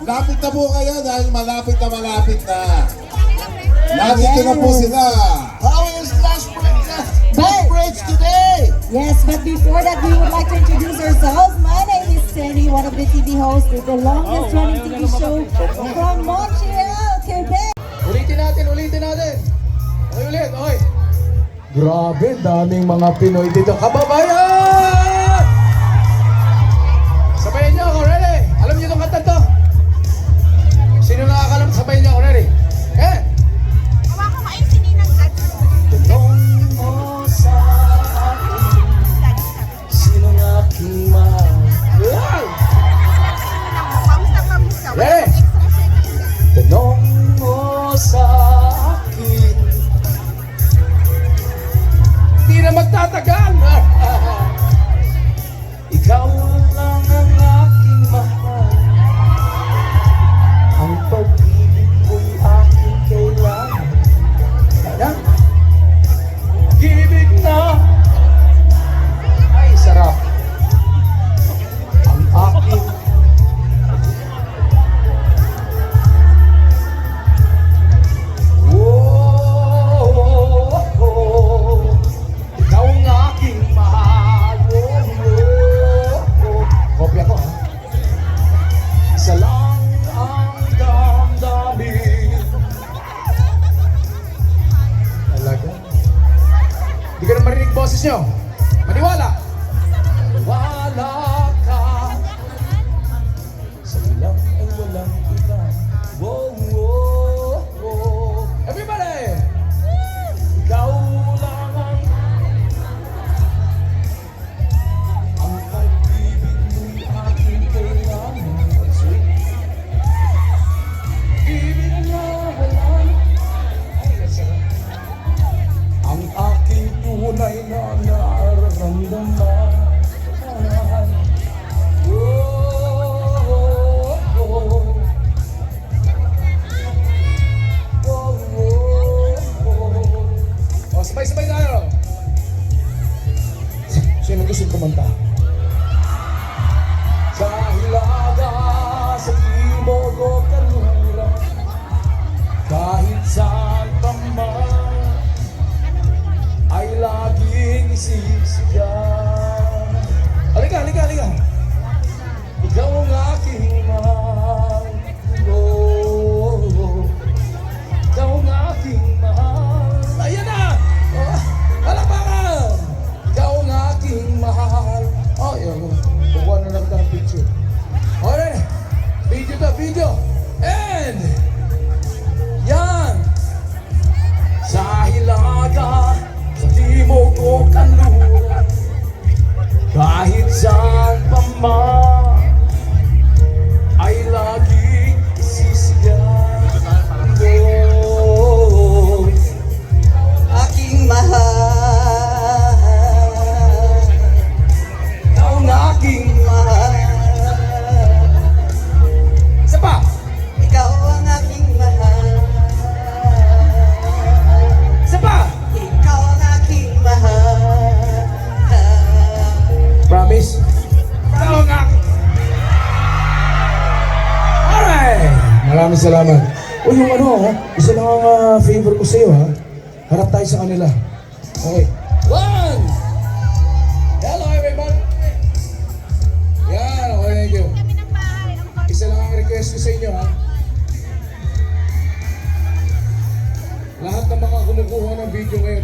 Lapit na po kayo dahil malapit na. Nandito na po sila. How is Last Bridge today? Yes, but before that, we would like to introduce ourselves. My name is Sandy, one of the TV hosts with the longest running TV show from Montreal, Quebec. Ulitin natin. Ulit. Grabe, daming mga Pinoy dito. Kababayan! Sabayan niyo ako, ready? Alam niyo itong kanta to? Sino nakakalam? Sabayan niyo ako, ready? Hawakan ko ay sininang Tanong mo sa akin, sino ng aking mahal? Kamusta? Ready? Tanong mo sa akin, Hindi na magtatagal! ikaw lang ang aking mahal. Ang pag-ibig ko'y aking kailangan. Ayan. Ibig na, ay sarap. Ang aking ikaw ang aking mahal. Kopya ko, ha? Isa lang ang damdamin. Talaga? Hindi ka na marinig boses niyo. Maniwala! Wala ka sa ilang ay walang iba. Everybody! Ikaw lang ang pag-ibig mo'y aking kailangan. Sweet. Ibig na walang ay sarap. Ang aking tunay na nararamdaman. O, sabay-sabay tayo. Sino gusto kumanta? Sa hilaga, sa timog o kanluran, kahit saan pa man, ay laging isisigaw. Halika. Ikaw ang aking mahal. Ikaw ang aking mahal. Ayan na! Palakpakan! Ikaw ang aking mahal. Oh, yun. Kukuha na lang ng picture. Alright, video. And, Yan! Sa hilaga, sa timog o kanluran, kahit saan pa man, ay laging isisigaw. Aking mahal, Ikaw ang aking mahal, isa pa! ikaw ang aking mahal, Isa pa! ikaw ang aking mahal. Promise? Ikaw ang aking... Alright! Maraming salamat. O yung isa lang ang favor ko sa'yo, ha? Harap tayo sa kanila. Okay. One! Hello everybody! Yan, okay, thank you. Isa lang ang request ko sa inyo, ha? Lahat ng mga kumukuha ng video ngayon,